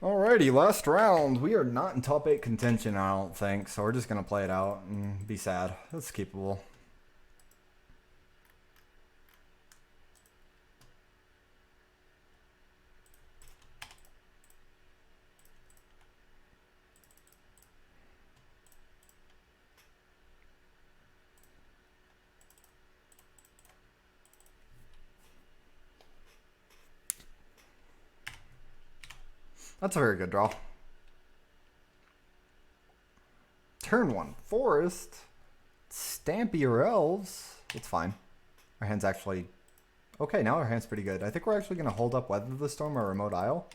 Alrighty, last round. We are not in top 8 contention, I don't think, so we're just going to play it out and be sad. That's keepable. That's a very good draw. Turn 1, Forest. Stampy or Elves. It's fine. Our hand's actually... Okay, now our hand's pretty good. I think we're actually going to hold up Weather the Storm or Remote Isle.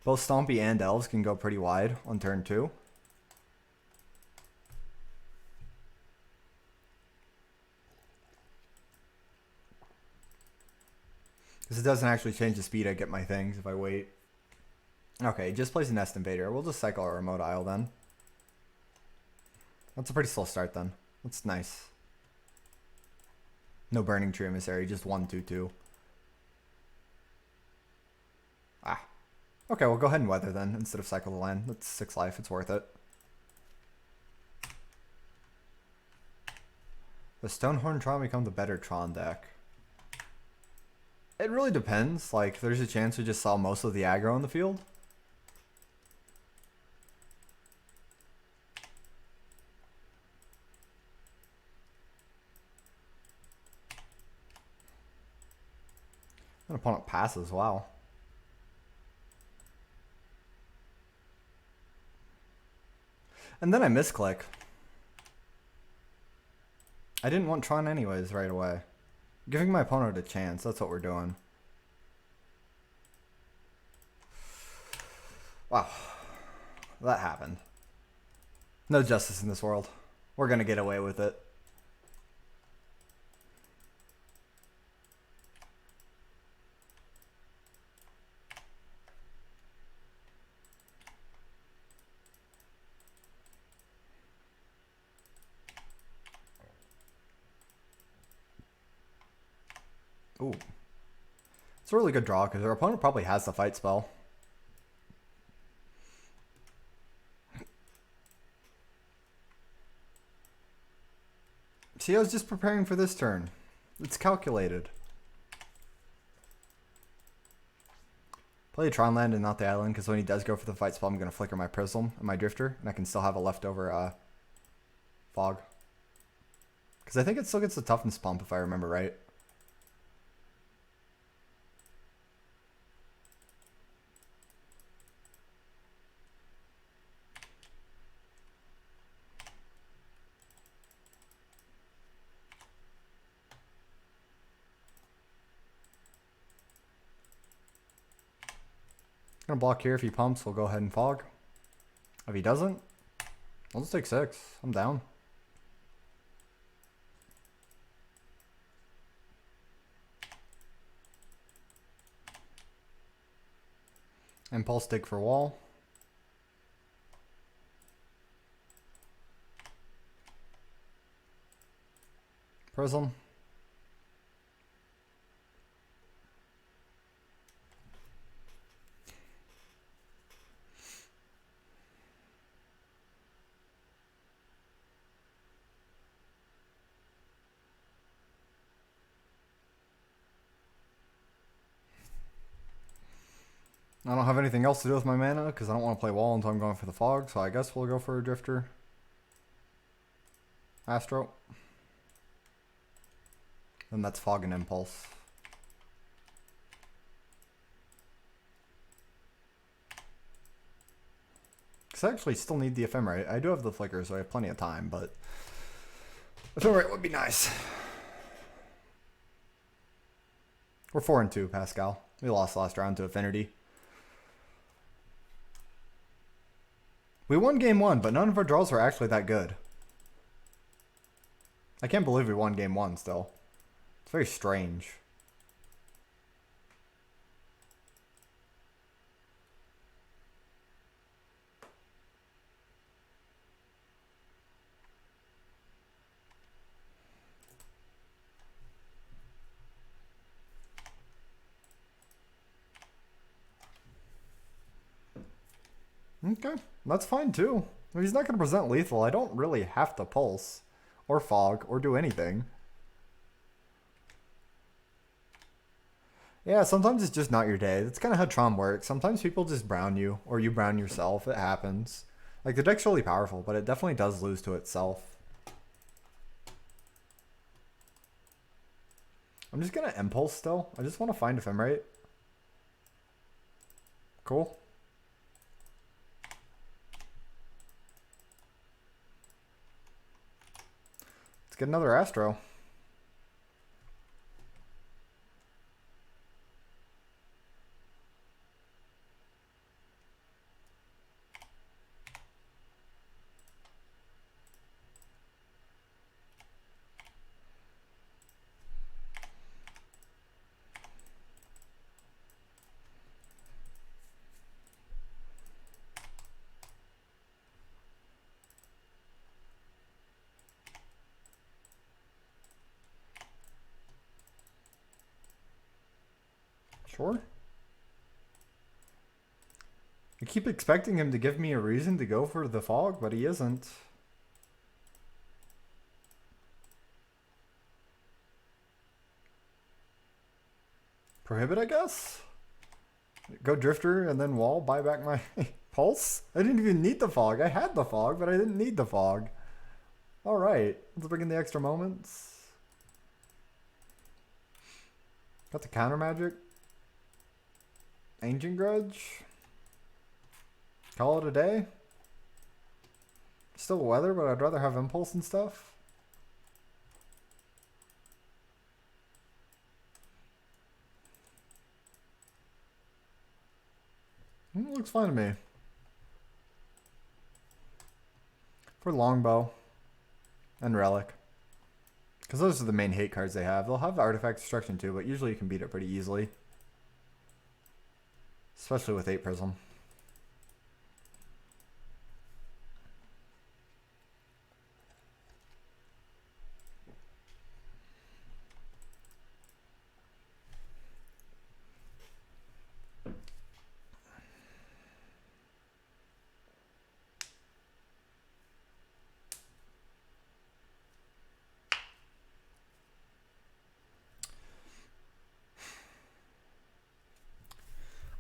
Both Stompy and Elves can go pretty wide on turn 2. Because it doesn't actually change the speed I get my things if I wait. Okay, just plays a Nest Invader. We'll just cycle our Remote Isle then. That's a pretty slow start then. That's nice. No Burning Tree Emissary, just 1/2/2. Ah. Okay, we'll go ahead and Weather then instead of cycle the land. That's 6 life, it's worth it. The Stonehorn Tron become the better Tron deck. It really depends. Like, there's a chance we just saw most of the aggro in the field. An opponent passes, wow. And then I misclick. I didn't want Tron anyways right away. Giving my opponent a chance, that's what we're doing. Wow. That happened. No justice in this world. We're gonna get away with it. Ooh. It's a really good draw because our opponent probably has the fight spell. See, I was just preparing for this turn. It's calculated. Play a Tron land and not the island because when he does go for the fight spell, I'm going to flicker my Prism and my Drifter, and I can still have a leftover Fog. Because I think it still gets the toughness pump if I remember right. Gonna block here. If he pumps, we'll go ahead and Fog. If he doesn't, I'll just take 6. I'm down. Impulse dig for wall. Prism. I don't have anything else to do with my mana because I don't want to play wall until I'm going for the Fog, so I guess we'll go for a Drifter. Astro. Then that's Fog and Impulse. Because I actually still need the Ephemerate. I do have the Flicker, so I have plenty of time, but Ephemerate would be nice. We're 4-2, Pascal. We lost last round to Affinity. We won game 1, but none of our draws were actually that good. I can't believe we won game 1 still. It's very strange. Okay, that's fine too. If he's not going to present lethal, I don't really have to pulse or fog or do anything. Yeah, sometimes it's just not your day. That's kind of how Tron works. Sometimes people just brown you, or you brown yourself. It happens. Like, the deck's really powerful, but it definitely does lose to itself. I'm just going to impulse still. I just want to find Ephemerate. Cool. Let's get another Astro. Sure. I keep expecting him to give me a reason to go for the fog, but he isn't. Prohibit, I guess? Go Drifter and then wall, buy back my pulse? I didn't even need the fog. I had the fog, but I didn't need the fog. Alright, let's bring in the extra moments. Got the counter magic. Ancient Grudge. Call it a day. Still weather, but I'd rather have impulse and stuff. Looks fine to me. For Longbow and Relic. Because those are the main hate cards they have. They'll have Artifact Destruction too, but usually you can beat it pretty easily. Especially with 8 Prism.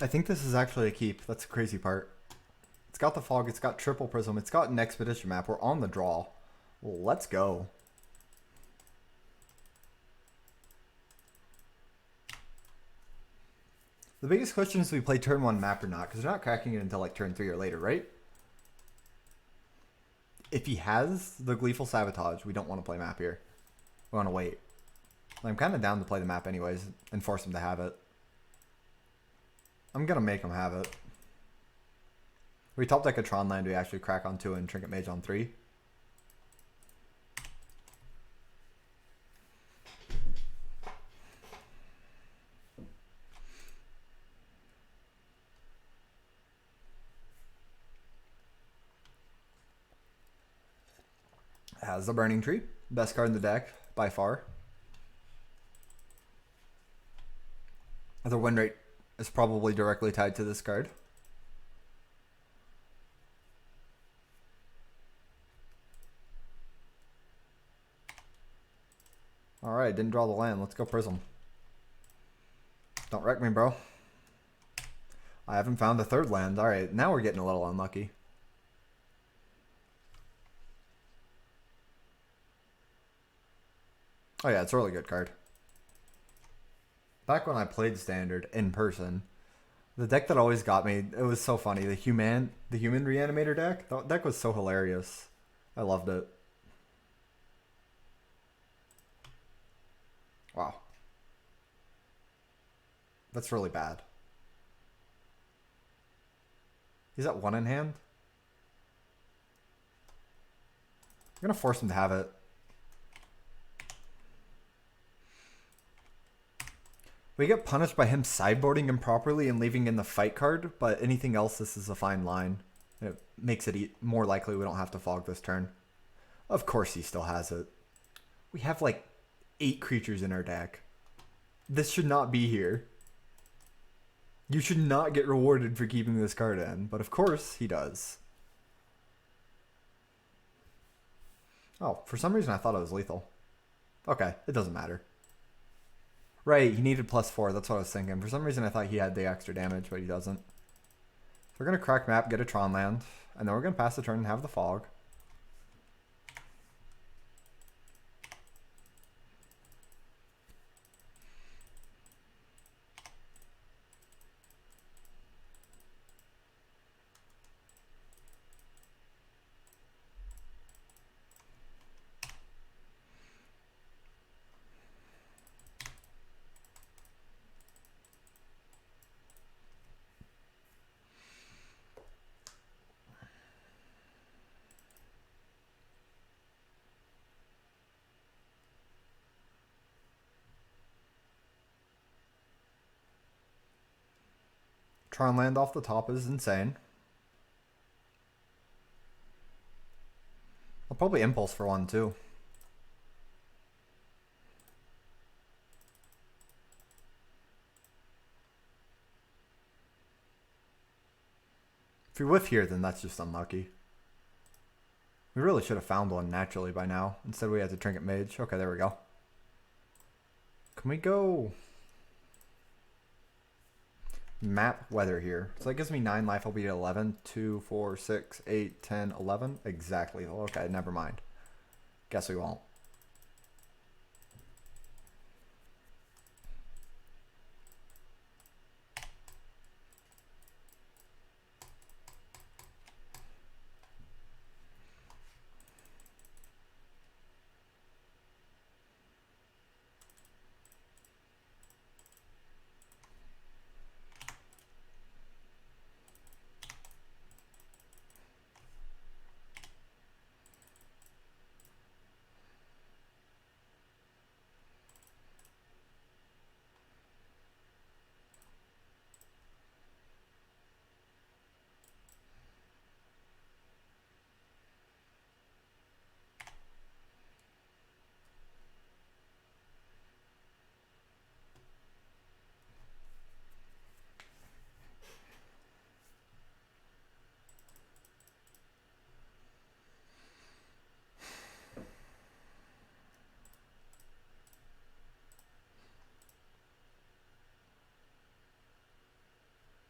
I think this is actually a keep. That's the crazy part. It's got the fog. It's got triple prism. It's got an expedition map. We're on the draw. Well, let's go. The biggest question is, we play turn 1 map or not, because they're not cracking it until like turn 3 or later, right? If he has the Gleeful Sabotage, we don't want to play map here. We want to wait. I'm kind of down to play the map anyways and force him to have it. I'm going to make him have it. We top deck a Tron land, we actually crack on 2 and Trinket Mage on 3. Has the Burning Tree. Best card in the deck, by far. The win rate is probably directly tied to this card. Alright, didn't draw the land. Let's go Prism. Don't wreck me, bro. I haven't found the third land. Alright, now we're getting a little unlucky. Oh yeah, it's a really good card. Back when I played Standard in person, the deck that always got me, it was so funny. The human reanimator deck. That deck was so hilarious. I loved it. Wow. That's really bad. He's at 1 in hand. I'm gonna force him to have it. We get punished by him sideboarding improperly and leaving in the fight card, but anything else, this is a fine line. It makes it more likely we don't have to fog this turn. Of course he still has it. We have like 8 creatures in our deck. This should not be here. You should not get rewarded for keeping this card in, but of course he does. Oh, for some reason I thought it was lethal. Okay, it doesn't matter. Right, he needed +4, that's what I was thinking. For some reason I thought he had the extra damage, but he doesn't. So we're going to crack map, get a Tron land, and then we're going to pass the turn and have the fog. Tron land off the top is insane. I'll probably impulse for one too. If you whiff here, then that's just unlucky. We really should have found one naturally by now. Instead we had to Trinket Mage. Okay, there we go. Can we go map weather here? So that gives me 9 life. I'll be at 11. 2, 4, 6, 8, 10, 11. Exactly. Okay, never mind. Guess we won't.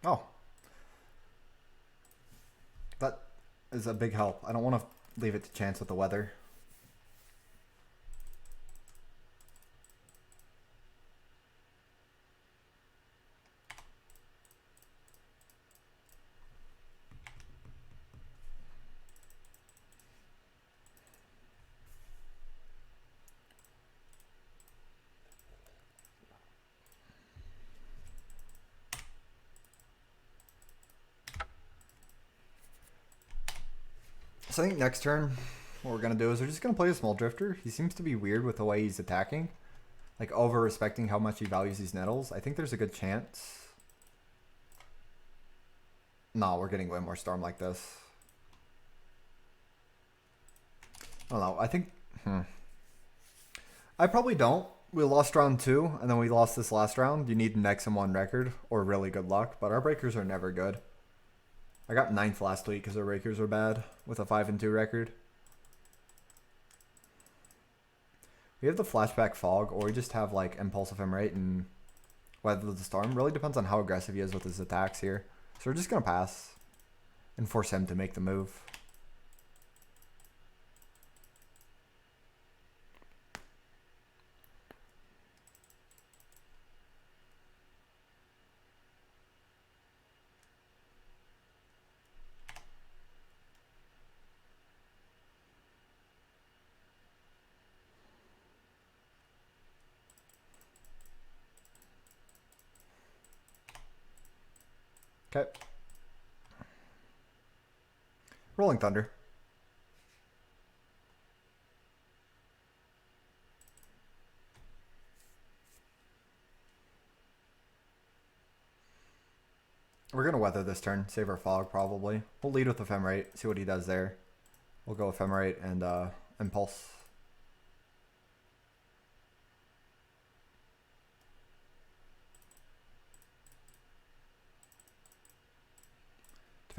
Oh. That is a big help. I don't want to leave it to chance with the weather. So I think next turn, what we're going to do is we're just going to play a small drifter. He seems to be weird with the way he's attacking. Like over-respecting how much he values these nettles. I think there's a good chance. No, we're getting way more storm like this. I don't know. I think... I probably don't. We lost round 2, and then we lost this last round. You need an X and 1 record, or really good luck. But our breakers are never good. I got 9th last week because our breakers were bad with a 5 and 2 record. We have the flashback fog, or we just have like impulse ephemerate and weather the storm. Really depends on how aggressive he is with his attacks here. So we're just gonna pass and force him to make the move. Okay. Rolling Thunder. We're going to weather this turn, save our fog probably. We'll lead with Ephemerate, see what he does there. We'll go Ephemerate and Impulse.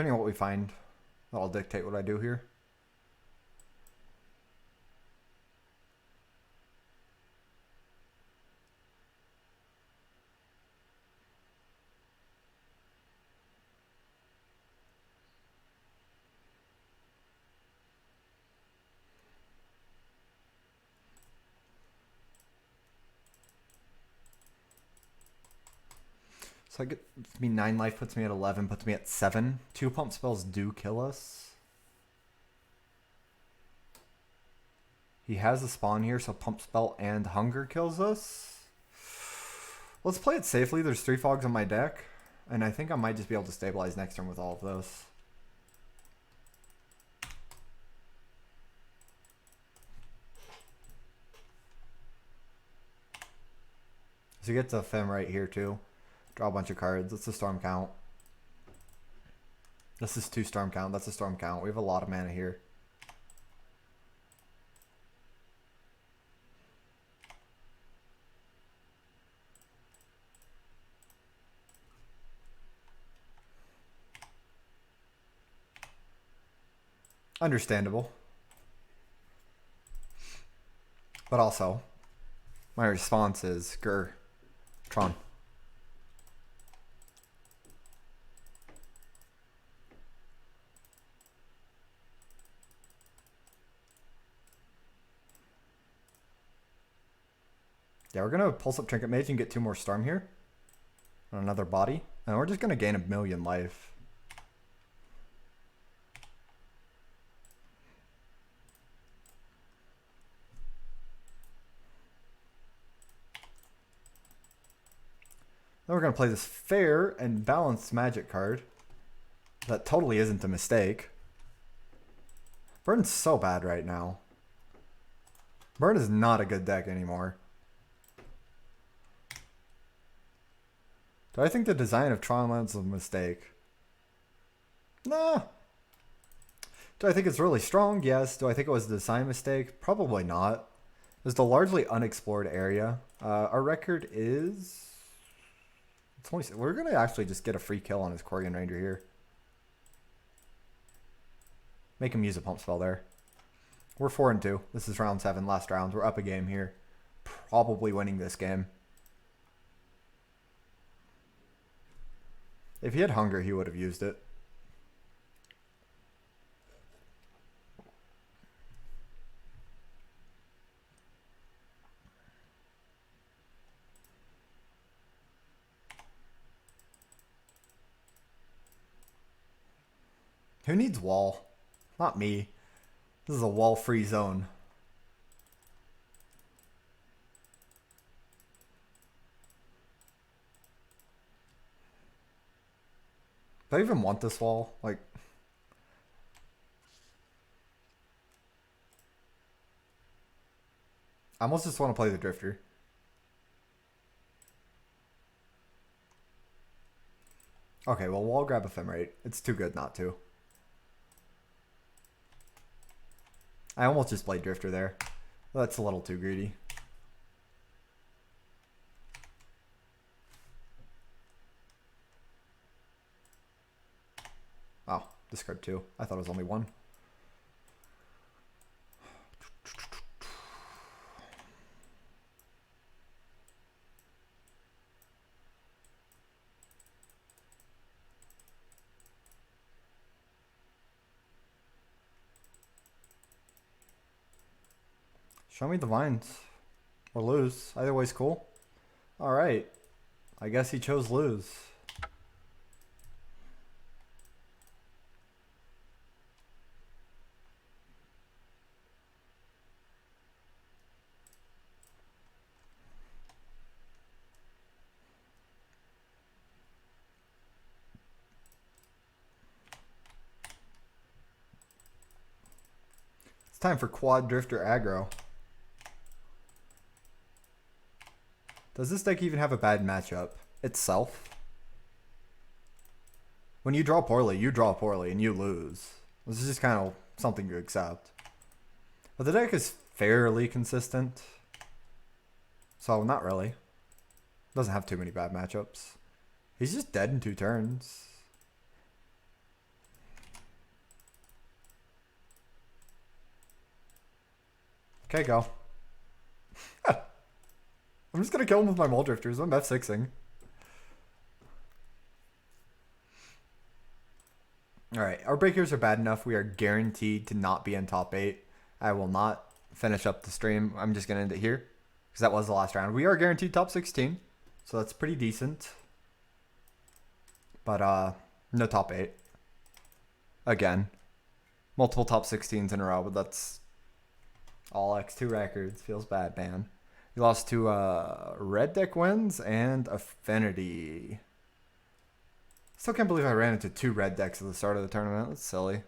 Depending on what we find, that'll dictate what I do here. So I get me 9 life, puts me at 11, puts me at 7. 2 pump spells do kill us. He has a spawn here, so pump spell and hunger kills us. Let's play it safely. There's 3 fogs on my deck, and I think I might just be able to stabilize next turn with all of those. So you get to Ephem right here too. Draw a bunch of cards. That's a storm count. This is 2 storm count. That's a storm count. We have a lot of mana here. Understandable. But also, my response is grr. Tron. Yeah, we're going to pulse up Trinket Mage and get 2 more Storm here. On another body. And we're just going to gain 1,000,000 life. Then we're going to play this fair and balanced magic card. That totally isn't a mistake. Burden's so bad right now. Burden is not a good deck anymore. Do I think the design of Tron was a mistake? Nah. Do I think it's really strong? Yes. Do I think it was a design mistake? Probably not. It's a largely unexplored area. Our record is... we're going to actually just get a free kill on his Korrigan Ranger here. Make him use a pump spell there. We're 4-2. This is round 7, last round. We're up a game here. Probably winning this game. If he had hunger, he would have used it. Who needs wall? Not me. This is a wall-free zone. Do I even want this wall? Like, I almost just want to play the Drifter. Okay, well, wall grab Ephemerate. It's too good not to. I almost just played Drifter there. That's a little too greedy. Oh, discard 2. I thought it was only 1. Show me the vines. Or lose. Either way's cool. Alright. I guess he chose lose. It's time for quad drifter aggro. Does this deck even have a bad matchup itself? When you draw poorly and you lose. This is just kind of something to accept. But the deck is fairly consistent. So not really. Doesn't have too many bad matchups. He's just dead in 2 turns. Okay, go. I'm just gonna kill him with my Mole Drifters. I'm F6ing. Alright, our breakers are bad enough. We are guaranteed to not be in top 8. I will not finish up the stream. I'm just gonna end it here. Because that was the last round. We are guaranteed top 16. So that's pretty decent. But no top 8. Again. Multiple top 16s in a row, but that's all X2 records. Feels bad, man. We lost to Red Deck wins and Affinity. Still can't believe I ran into 2 red decks at the start of the tournament. That's silly.